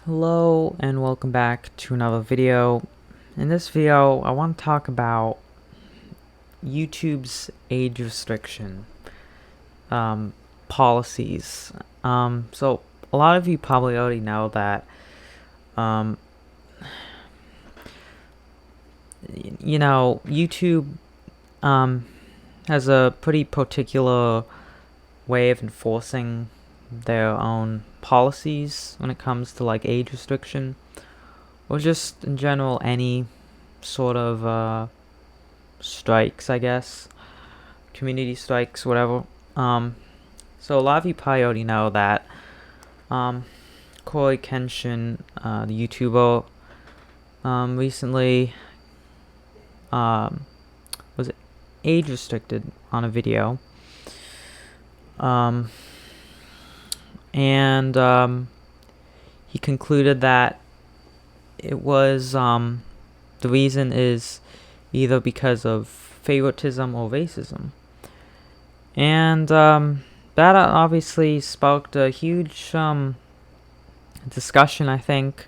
Hello and welcome back to another video. In this video, I want to talk about YouTube's age restriction policies. So a lot of you probably already know that, um, YouTube has a pretty particular way of enforcing their own policies when it comes to like age restriction, or just in general any sort of strikes, I guess, community strikes, whatever. So a lot of you probably already know that Corey Kenshin, the YouTuber, recently was age restricted on a video, and he concluded that it was the reason is either because of favoritism or racism. And that obviously sparked a huge discussion, I think,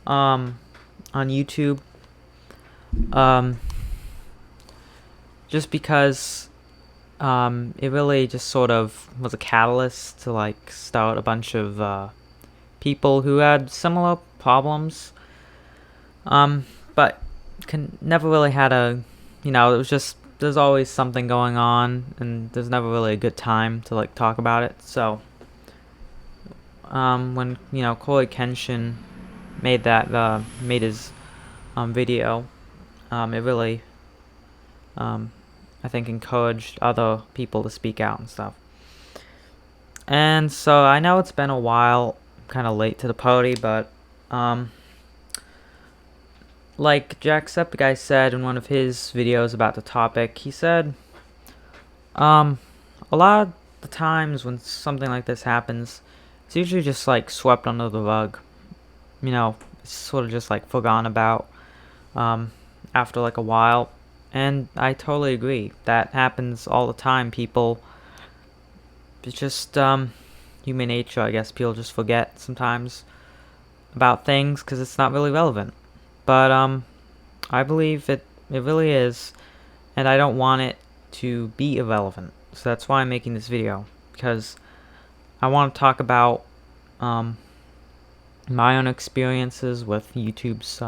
on YouTube. Just because it really just sort of was a catalyst to like start a bunch of people who had similar problems, but never really had it was just, there's always something going on, and there's never really a good time to like talk about it. So, when Corey Kenshin made his video, it really, I think, encouraged other people to speak out and stuff. And so I know it's been a while, kind of late to the party, but like Jacksepticeye said in one of his videos about the topic, he said, a lot of the times when something like this happens, it's usually just like swept under the rug. It's sort of just like forgotten about after like a while. And I totally agree. That happens all the time. It's just human nature, I guess. People just forget sometimes about things because it's not really relevant. But I believe it really is, and I don't want it to be irrelevant. So that's why I'm making this video, because I want to talk about my own experiences with YouTube's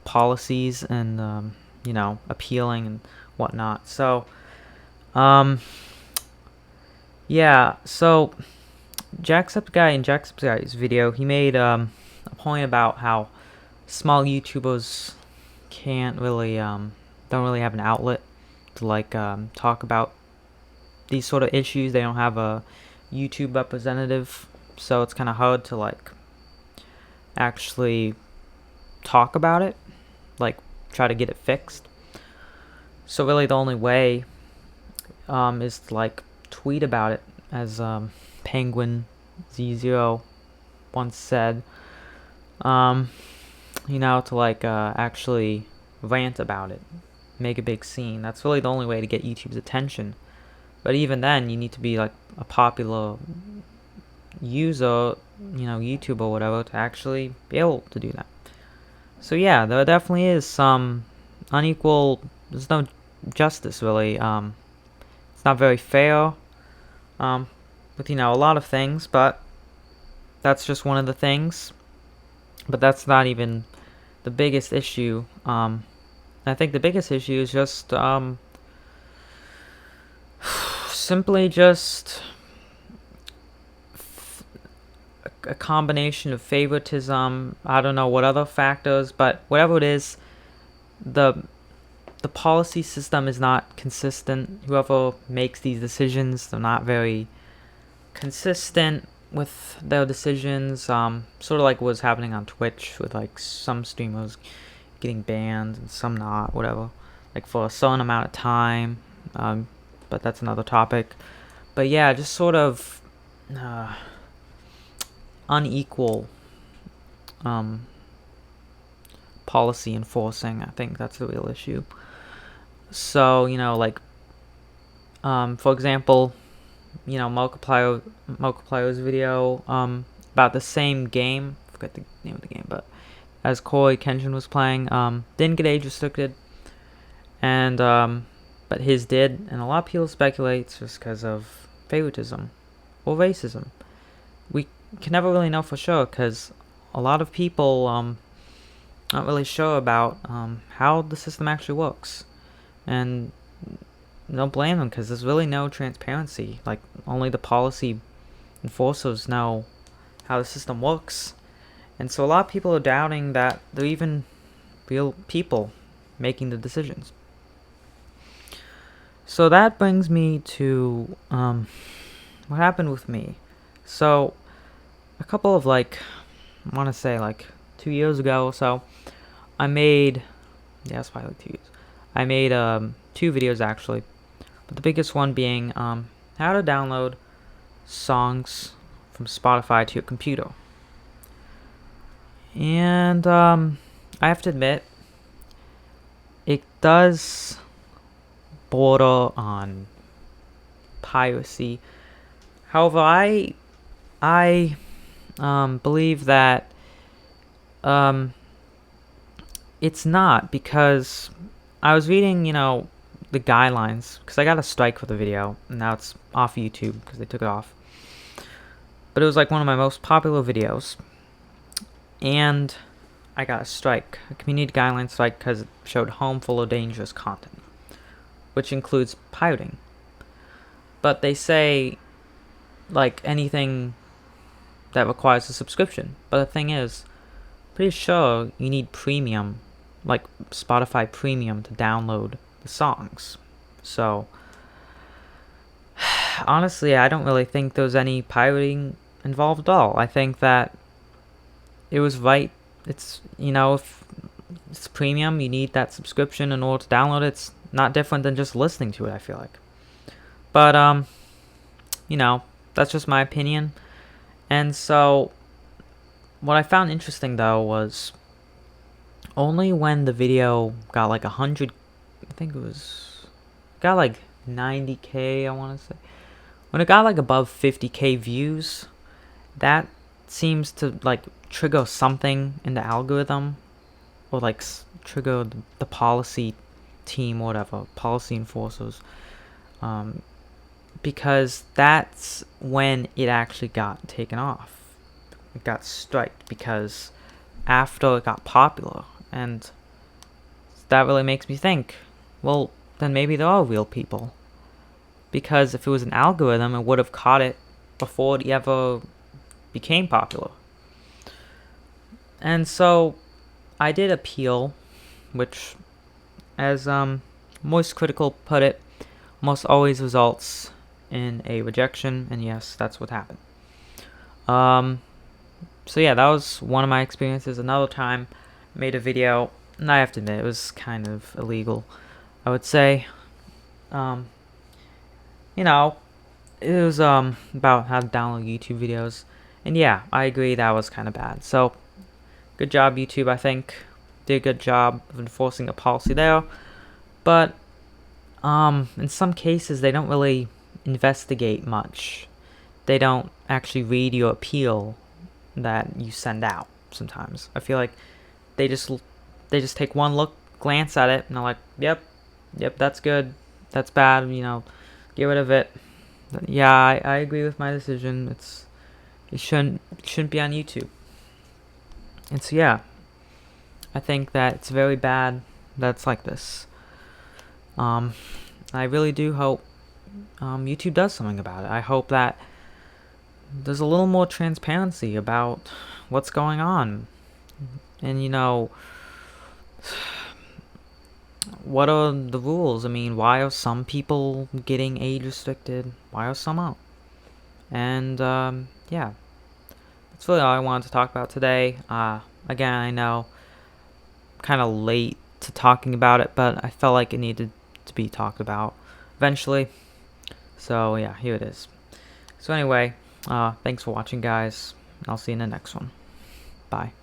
policies and appealing and whatnot. So yeah, so Jacksepticeye in Jacksepticeye's video, he made a point about how small YouTubers can't really don't really have an outlet to like talk about these sort of issues. They don't have a YouTube representative, so it's kind of hard to like actually talk about it, like try to get it fixed. So really the only way is to like tweet about it, as Penguin Z0 once said. To like actually rant about it, make a big scene. That's really the only way to get YouTube's attention. But even then, you need to be like a popular user, YouTube or whatever, to actually be able to do that. So yeah, there definitely is some unequal. There's no justice really. It's not very fair. With a lot of things, but that's just one of the things. But that's not even the biggest issue. I think the biggest issue is just simply just a combination of favoritism. I don't know what other factors, but whatever it is, the policy system is not consistent. Whoever makes these decisions, they're not very consistent with their decisions. Sort of like what's happening on Twitch with like some streamers getting banned and some not, whatever, like for a certain amount of time. But that's another topic. But yeah, just sort of unequal policy enforcing. I think that's the real issue. So like for example, Markiplier's video about the same game. I forget the name of the game, but as Koi Kenshin was playing, didn't get age restricted, and but his did, and a lot of people speculate it's just because of favoritism or racism. We can never really know for sure because a lot of people not really sure about how the system actually works, and don't blame them because there's really no transparency. Like, only the policy enforcers know how the system works, and so a lot of people are doubting that they're even real people making the decisions. So that brings me to what happened with me. So a couple of, like, I want to say like 2 years ago or so, I made, yeah, it's probably like 2 years. I made 2 videos actually, but the biggest one being how to download songs from Spotify to your computer. And I have to admit, it does border on piracy. However, I believe that it's not, because I was reading, the guidelines, because I got a strike for the video, and now it's off YouTube because they took it off. But it was like one of my most popular videos, and I got a strike, a community guideline strike, because it showed harmful or dangerous content, which includes pirating. But they say, like, anything that requires a subscription. But the thing is, pretty sure you need premium, like Spotify Premium, to download the songs. So honestly, I don't really think there's any pirating involved at all. I think that it was right. It's, if it's premium, you need that subscription in order to download it. It's not different than just listening to it, I feel like. But that's just my opinion. And so what I found interesting though was only when the video got like 100, I think it was, got like 90k, I want to say. When it got like above 50k views, that seems to like trigger something in the algorithm, or like trigger the policy team or whatever, policy enforcers, because that's when it actually got taken off. It got striked because after it got popular, and that really makes me think, well, then maybe there are real people, because if it was an algorithm, it would have caught it before it ever became popular. And so I did appeal, which, as Moist Critical put it, almost always results in a rejection, and yes, that's what happened. So yeah, that was one of my experiences. Another time, I made a video, and I have to admit, it was kind of illegal, I would say. It was about how to download YouTube videos, and yeah, I agree that was kind of bad. So, good job YouTube, I think. Did a good job of enforcing a policy there. But in some cases, they don't really investigate much. They don't actually read your appeal that you send out sometimes. I feel like they just take one look, glance at it, and they're like, yep, that's good, that's bad, get rid of it. Yeah, I agree with my decision. It shouldn't be on YouTube. And so yeah, I think that it's very bad that it's like this. I really do hope YouTube does something about it. I hope that there's a little more transparency about what's going on. And what are the rules? I mean, why are some people getting age restricted? Why are some out? And yeah, that's really all I wanted to talk about today. Again, I know I'm kind of late to talking about it, but I felt like it needed to be talked about eventually. So yeah, here it is. So anyway, thanks for watching, guys. I'll see you in the next one. Bye.